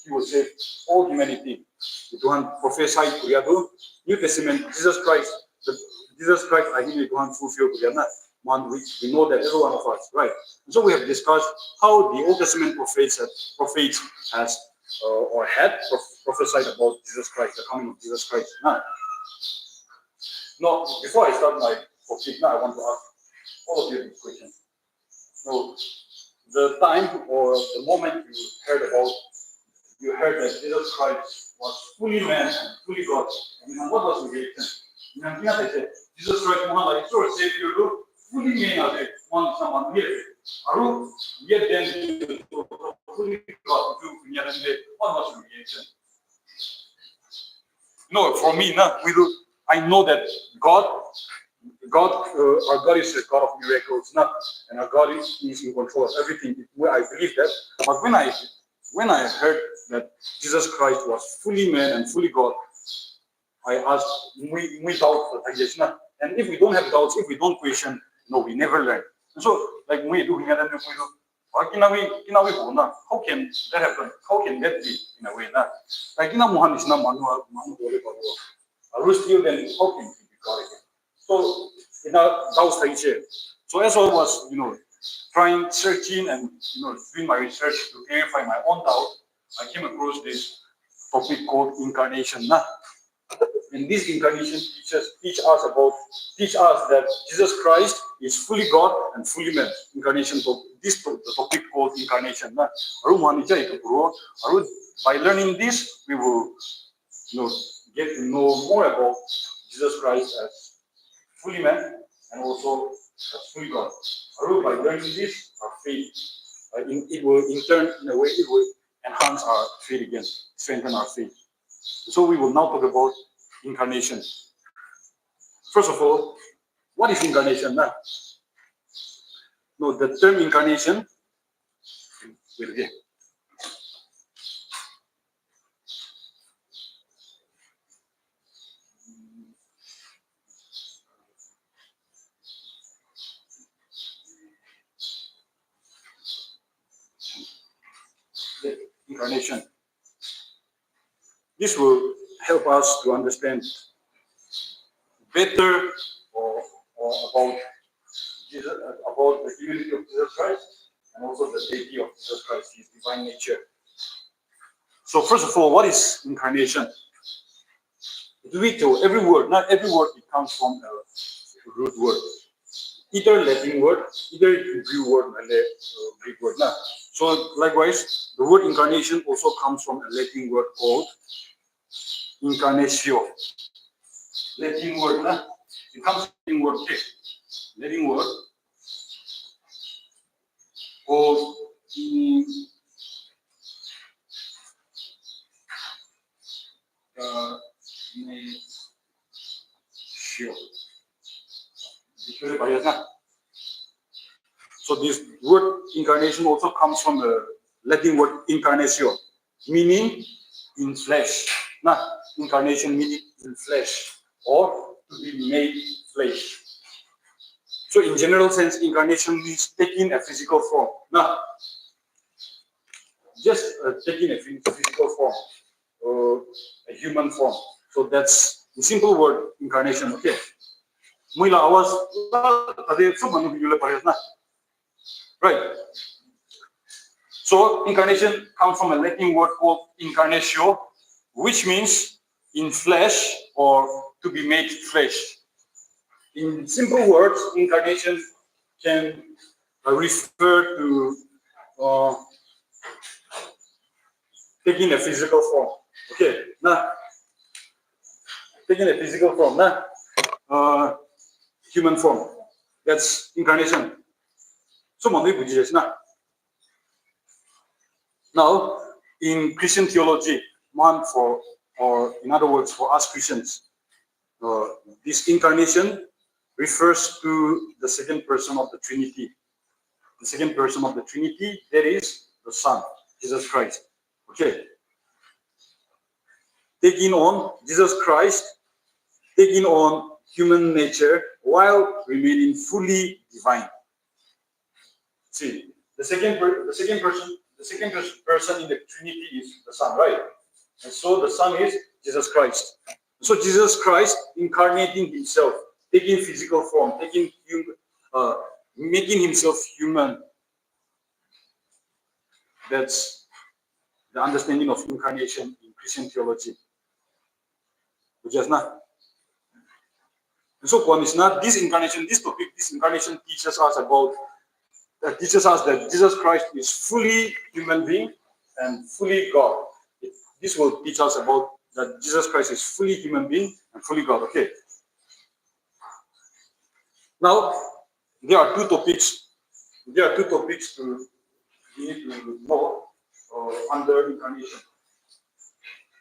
He will save all humanity. Tuhan prophesied kuriado New Testament Jesus Christ akhirnya Tuhan fulfill kuriana. We know that every one of us, right? And so we have discussed how the Old Testament prophets had prophesied about Jesus Christ, the coming of Jesus Christ. Now, before I start my topic, I want to ask all of you this question. So, the time or the moment you heard that Jesus Christ was fully man and fully God, what was the reaction? Jesus Christ like sort of Savior, fully man as one someone here. Yet then fully God to what was the reaction? No, for me, I know that our God is a God of miracles, and our God is in control of everything. I believe that. But when I heard that Jesus Christ was fully man and fully God, I asked, we doubt, and if we don't have doubts, if we don't question, no, we never learn. And so, like we do, how can that happen? How can that be in a way? Like Muhammad is not still then how can he be God again? So that was the issue. So as I was, searching and doing my research to clarify my own doubt, I came across this topic called incarnation. And this incarnation teach us that Jesus Christ is fully God and fully man. Incarnation, the topic called incarnation. By learning this, we will get to know more about Jesus Christ as fully man and also as fully God. By learning this, our faith, it will in turn, in a way, it will enhance our faith again, strengthen our faith. So we will now talk about incarnation. First of all, what is incarnation? No, the term incarnation will again. Incarnation. This will help us to understand better about the divinity of Jesus Christ and also the deity of Jesus Christ, his divine nature. So first of all, what is incarnation? Every word, not every word, it comes from a root word. Either Latin word, either Hebrew word, and Greek word. So likewise, the word incarnation also comes from a Latin word called incarnatio. Latin word, it comes from Latin word, okay. Latin word called So this word incarnation also comes from the Latin word incarnatio, meaning in flesh. Incarnation meaning in flesh or to be made flesh. So in general sense, incarnation means taking a physical form. Just taking a physical form, a human form. So that's the simple word incarnation. Okay. Right. So incarnation comes from a Latin word called incarnatio, which means in flesh or to be made flesh. In simple words, incarnation can refer to taking a physical form. Okay, taking a physical form, human form. That's incarnation. So, now, in Christian theology, in other words, for us Christians, this incarnation refers to the second person of the Trinity. The second person of the Trinity, that is the Son, Jesus Christ. Okay. Jesus Christ, taking on human nature while remaining fully divine. See, the second person, the second person in the Trinity is the Son, right? And so the Son is Jesus Christ. So Jesus Christ incarnating himself, taking physical form, making himself human. That's the understanding of incarnation in Christian theology. Which is not. And so one is not this incarnation teaches us that Jesus Christ is fully human being and fully God. This will teach us about that Jesus Christ is fully human being and fully God. Okay. Now there are two topics. There are two topics we need to know under incarnation.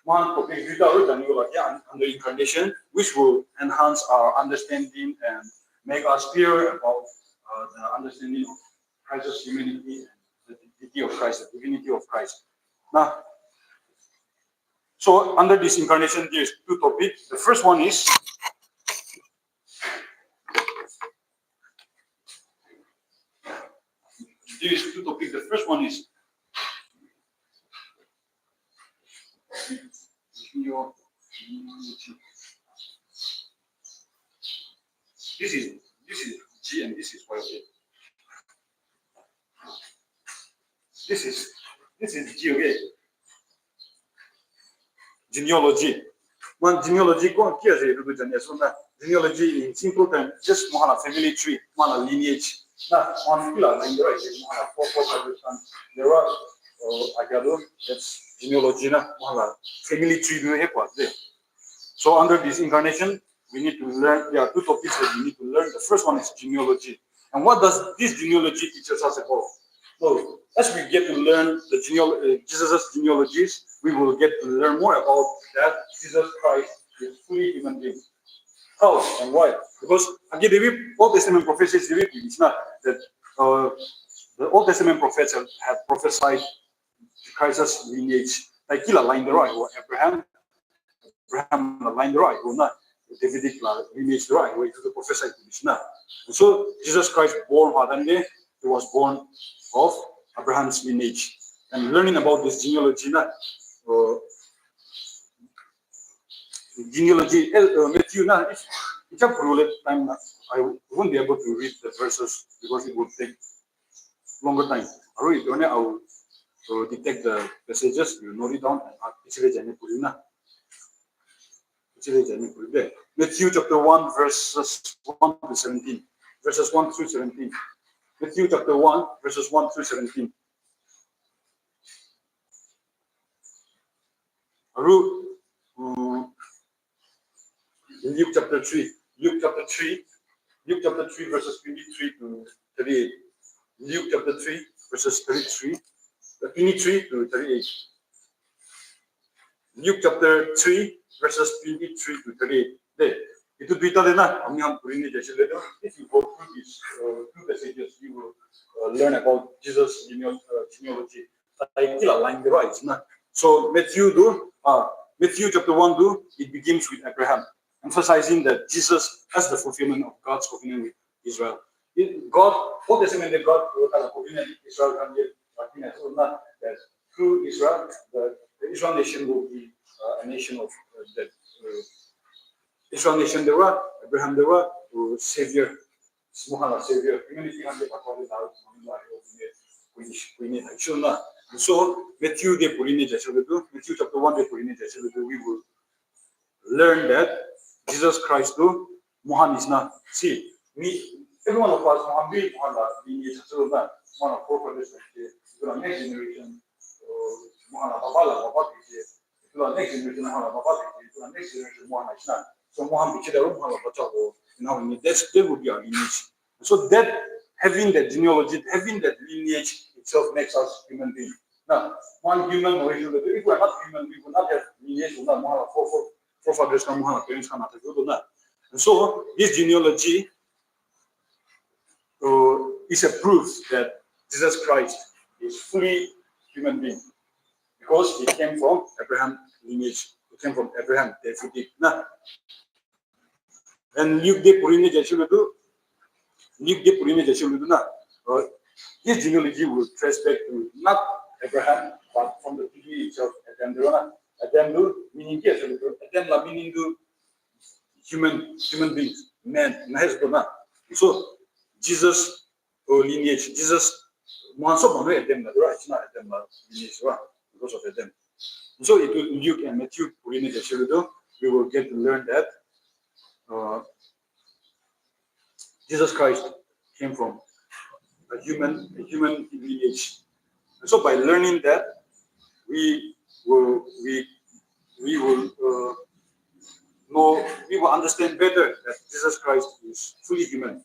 One topic under incarnation, which will enhance our understanding and make us clear about the understanding of Christ's humanity and the divinity of Christ, the divinity of Christ. Now, so under this incarnation, there is two topics. The first one is there is two topics. The first one is this is G and this is Y. Okay. This is G. Okay. Genealogy. One genealogy ko kia je rubu janya so na genealogy in simple term just mohana family tree, mohana lineage. Na on pila na indra je mohana four there are agado that's genealogy na mohana family tree no he kwa de. So under this incarnation we need to learn. There are two topics that we need to learn. The first one is genealogy. And what does this genealogy teach us about? So as we get to learn the Jesus' genealogies, we will get to learn more about that Jesus Christ is fully human being. How and why? Because again, the Old Testament prophecies it's not that the Old Testament prophets have prophesied Christ's lineage. Like kila line the right or Abraham line the right or not. Davidic lineage the right way to the prophesy to this now. And so Jesus Christ born Hadande, he was born of Abraham's lineage. And learning about this genealogy, Matthew, it's a rule time. I won't be able to read the verses because it would take longer time. I will detect the passages, you note it down, and Matthew chapter 1, verses 1 to 17. Verses 1 through 17. Matthew chapter 1, verses 1 through 17. Luke chapter 3. Luke chapter 3, verses 23 to 38. Luke chapter 3, verses 23 to 38. Luke chapter 3, verses 23 to 38. There. Itu Twitter na kami ham purini jesi ledo. If you go through these two passages, you will learn about Jesus' genealogy. Kila line the right na. So Matthew chapter 1 it begins with Abraham, emphasizing that Jesus has the fulfillment of God's covenant with Israel. Old Testament God covenant with Israel can get that through Israel the Israel nation will be a nation of that. Israel nation there were Abraham there were Savior, Muhammad Savior. Humanity had the power without and so Matthew chapter 1 we will learn that Jesus Christ Muhammad is not. See, every one of us Muhammad lineage one of forefathers the next generation Muhammad next generation next generation Muhammad is not. So Muhammad that would be our lineage. So that having that genealogy, having that lineage itself makes us human beings. Now, one human if we are not human, we will not have lineage, we will not have forefathers, parents, and so this genealogy is a proof that Jesus Christ is fully human being because he came from Abraham lineage. He came from Abraham, Davidic. And Luke de Purine Jasuludu, his genealogy will trace back to not Abraham, but from the beginning itself, Adam meaning yes, Adam meaning to human beings, man, so Jesus lineage, Jesus once upon Adam, it's not Adam lineage, because of Adam. So it will Luke and Matthew lineage, we will get to learn that Jesus Christ came from a human lineage. And so by learning that, we will know, we will understand better that Jesus Christ is fully human.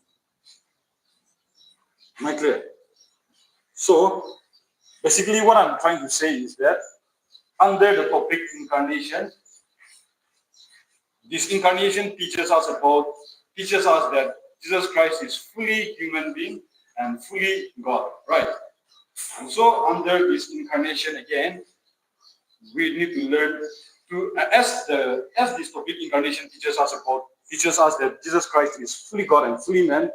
Am I clear? So basically what I'm trying to say is that under the topic incarnation, this incarnation teaches us that Jesus Christ is fully human being and fully God, right? And so under this incarnation again, we need to learn to as this topic incarnation teaches us that Jesus Christ is fully God and fully man.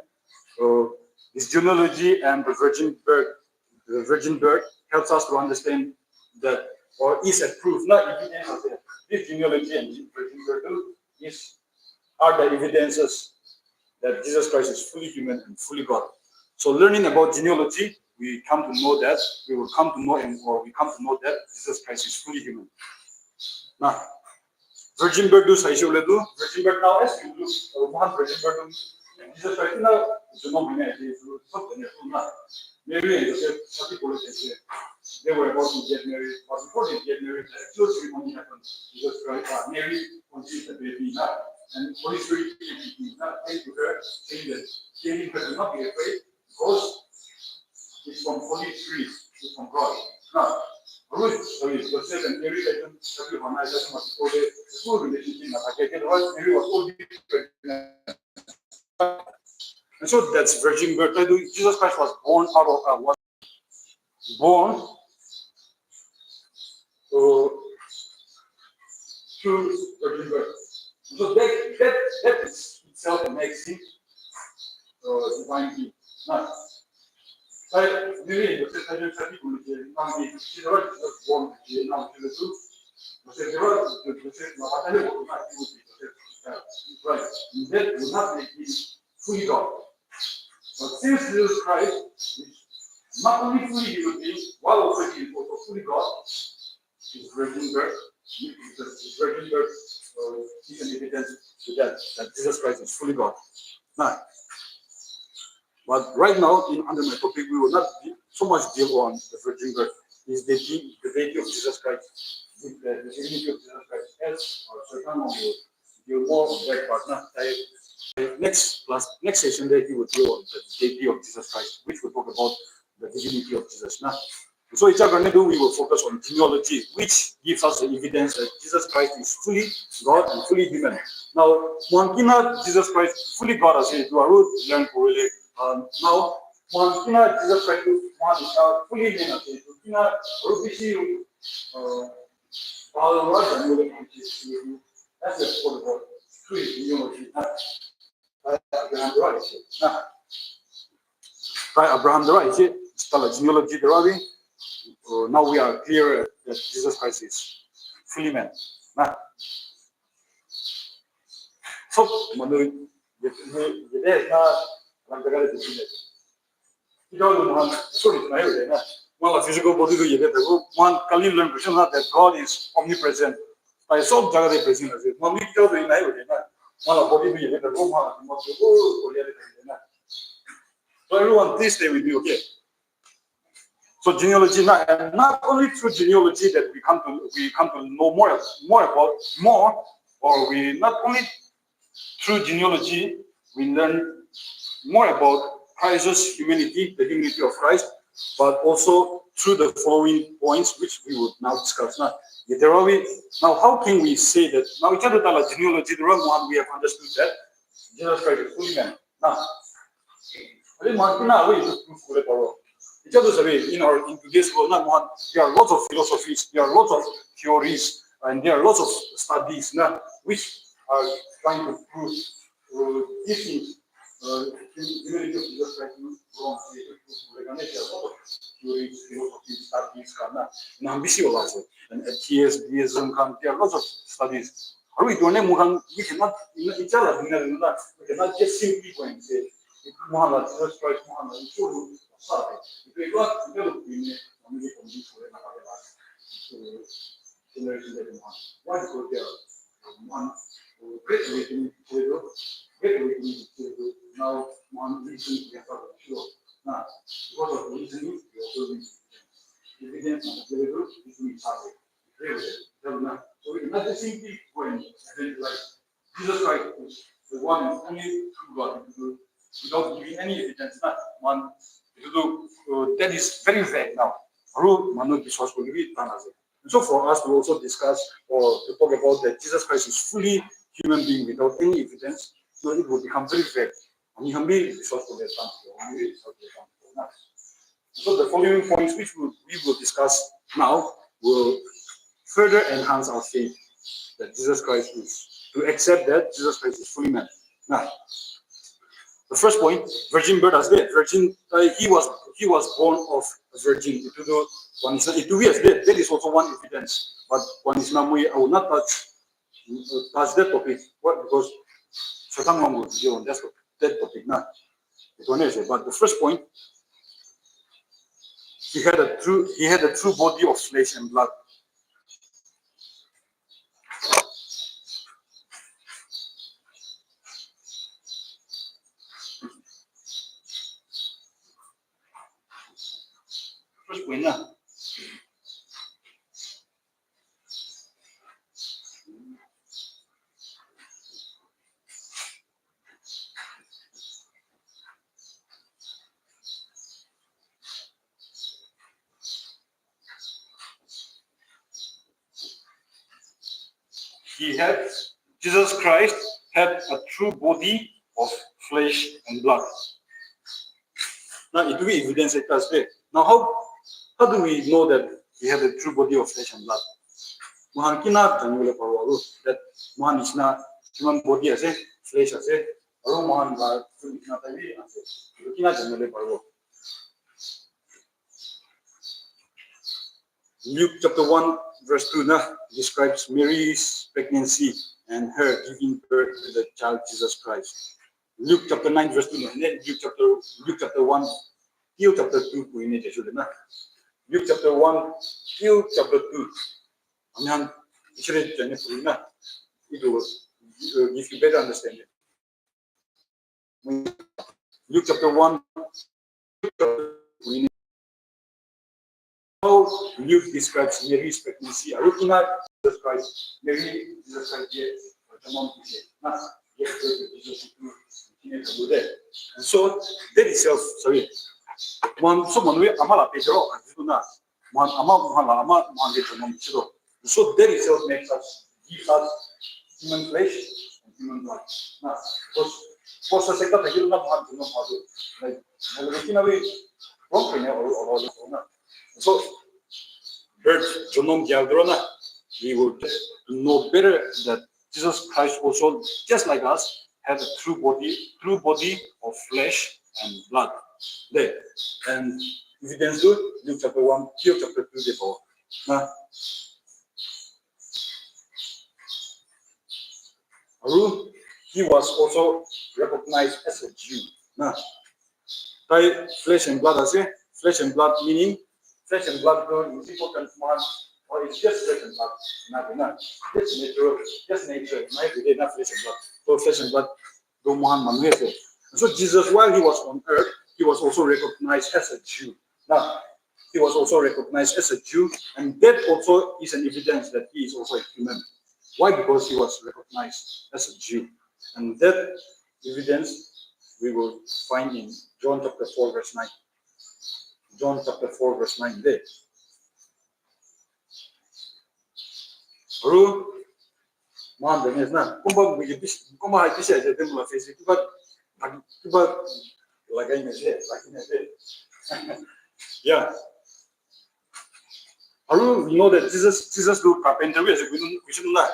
His genealogy and the virgin birth helps us to understand that, or is a proof, not evidence of it. This genealogy and virgin birth are the evidences that Jesus Christ is fully human and fully God. So learning about genealogy, we come to know that Jesus Christ is fully human. Now, virgin birth virgin birth now as you look, virgin birth Jesus Christ now Mary and Joseph, they were about to get married, but before they get married, the actual ceremony happened. Jesus Christ, Mary conceived the baby now, and Holy Spirit came to her, saying that telling her to not be afraid, because it's from Holy Spirit, it's from God. Now, Joseph and Mary the full relationship, Mary was already pregnant. And so that's virgin birth. Jesus Christ was born through virgin birth. So that is itself amazing divine being. Now, really, the second born that would not make him fully God. But since Jesus Christ is not only fully human being, while also he is also fully God, his virgin birth is an evidence to that Jesus Christ is fully God. Now, but right now, under my topic, we will not so much deal on the virgin birth. Is the deity of Jesus Christ, the divinity of Jesus Christ, as or Thanlong will deal more on that part. Next session, that he will deal on the deity of Jesus Christ, which will talk about the divinity of Jesus. Now, so we will focus on genealogy, which gives us the evidence that Jesus Christ is fully God and fully human. Now, Jesus Christ fully God as he learn really. Now, Jesus Christ fully human as he that's the quote about genealogy. Abraham the right, genealogy the right. Now we are clear that Jesus Christ is fully man. Nah. So, one physical body one can learn that God is omnipresent. I saw the present as it. One body so everyone, please stay with me, okay? So genealogy, not only through genealogy that we come to know or we not only through genealogy we learn more about Christ's humanity, the humanity of Christ, but also through the following points which we would now discuss. Now, how can we say that? Now, each other genealogy, the wrong one, we have understood that Jesus Christ is fully man. Now, in today's world, there are lots of philosophies, there are lots of theories, and there are lots of studies which are trying to prove these things. humanity of Jesus Christ from studies and atheism, deism, there are lots of studies. We cannot we cannot just simply go and say Muhammad, Jesus Christ, Muhammad, why? Because there are one great awakening now one reason we have sure. Now, because of the reasoning, we also need evidence and available reasoning target. So we cannot just simply go and identify Jesus Christ is the one and only true God without giving any evidence. Not one. That is very vague now. And so for us to also discuss or to talk about that Jesus Christ is fully human being without any evidence, so it will become very vague. So the following points which we will discuss now will further enhance our faith that Jesus Christ is, to accept that Jesus Christ is fully man. Now, the first point, virgin birth as dead. Virgin, he was born of a virgin. That is also one evidence. But one is not, I will not touch that topic. What? Because Thanlong will be on that topic now. But the first point, he had a true body of flesh and blood. First point now. Jesus Christ had a true body of flesh and blood. Now, it will be evidence that that's there. Now, how do we know that he had a true body of flesh and blood? That man is not human body as a flesh as a Luke chapter 1 verse 2 describes Mary's pregnancy and her giving birth to the child Jesus Christ. Luke chapter 9 verse 2 and then Luke chapter 1 till chapter 2 Luke chapter 1 till chapter 2. It will give you better understanding. Luke chapter 1 how Luke describes Mary's pregnancy. Jesus Christ, Mary, Jesus Christ, and so that itself, sorry. So that itself makes us, gives us human flesh and human blood. So, we will know better that Jesus Christ also, just like us, had a true body of flesh and blood. There. And evidence to Luke chapter 1, till chapter 2, therefore. He was also recognized as a Jew. Flesh and blood, I say, flesh and blood meaning flesh and blood is important one, or it's just flesh and blood. Not. Just nature, not flesh and blood. So flesh and blood, so Jesus, while he was on earth, he was also recognized as a Jew. Now, he was also recognized as a Jew, and that also is an evidence that he is also a human. Why? Because he was recognized as a Jew. And that evidence we will find in John chapter 4, verse 9. John chapter 4, verse 9 there. Yeah. We know that Jesus do carpentry as we should not.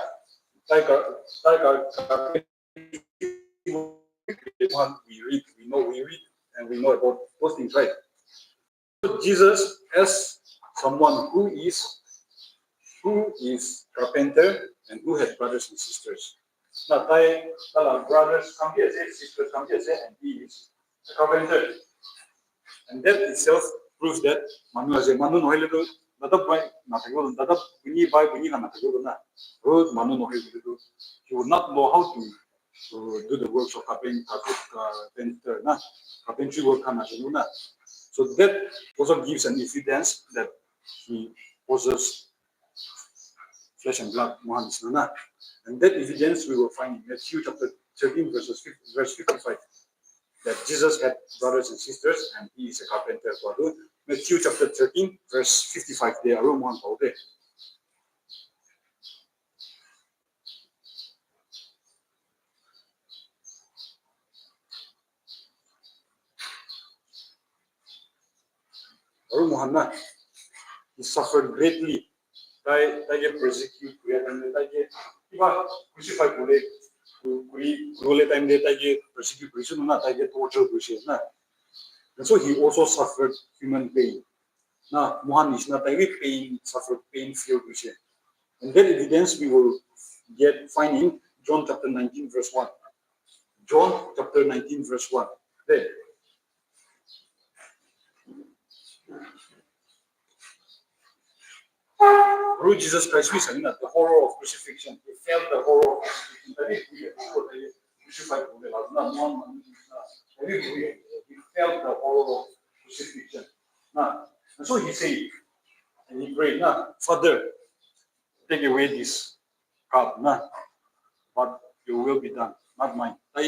we read, and we know about those things, right? Jesus as someone who is carpenter and who has brothers and sisters. Now, brothers come here, sisters come here, and he is a carpenter. And that itself proves that manu nohile do dadap by natago dadap bunyi by bunyi na natago na road manu nohile do he would not know how to do the works of carpenter na carpentry work na na. So that also gives an evidence that he possesses flesh and blood, and that evidence we will find in Matthew chapter 13 verse 55. That Jesus had brothers and sisters, and he is a carpenter. Matthew chapter 13, verse 55. They are Roman there. Muhammad, he suffered greatly. They get persecuted, and they get crucified. Time they get persecuted, not they get tortured, and so he also suffered human pain. Now, Muhammad is not every pain, suffered pain-filled, and that evidence we will find in John chapter 19, verse 1. John chapter 19, verse 1. There. Through Jesus Christ, we say that the horror of crucifixion. He felt the horror of crucifixion. He felt the horror of crucifixion. Now, and so he said, and he prayed, Father, take away this cup, but your will be done, not mine. We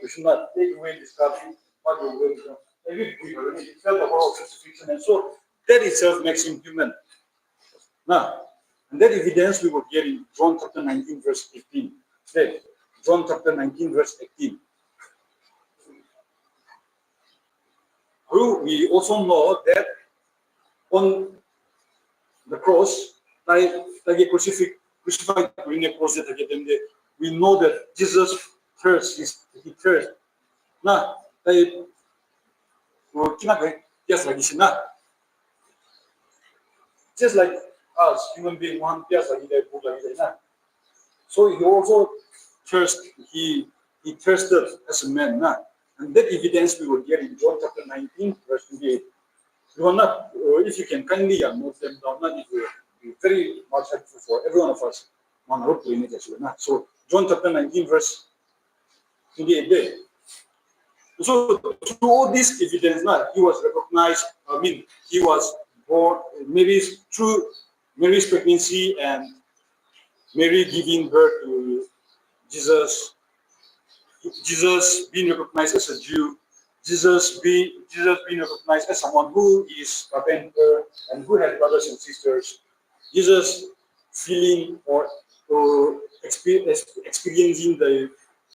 should not take away this cup, but your will be done. He felt the horror of crucifixion, and so that itself makes him human. Now, and that evidence we will get in John chapter 19, verse 18. Okay. John chapter 19, verse 18. We also know that on the cross, crucified during the cross, we know that Jesus thirsts. He thirsts. Now, just like us, human being, so he also thirsted. He thirsted as a man, and that evidence we will get in John chapter 19, verse 28. You will not, if you can kindly note them down, it will be very much helpful for every one of us. So John chapter 19, verse 28 there. So through all this evidence, he was recognized. He was born. Maybe through Mary's pregnancy and Mary giving birth to Jesus. Jesus being recognized as a Jew. Jesus being recognized as someone who is a carpenter and who has brothers and sisters. Jesus feeling or experiencing the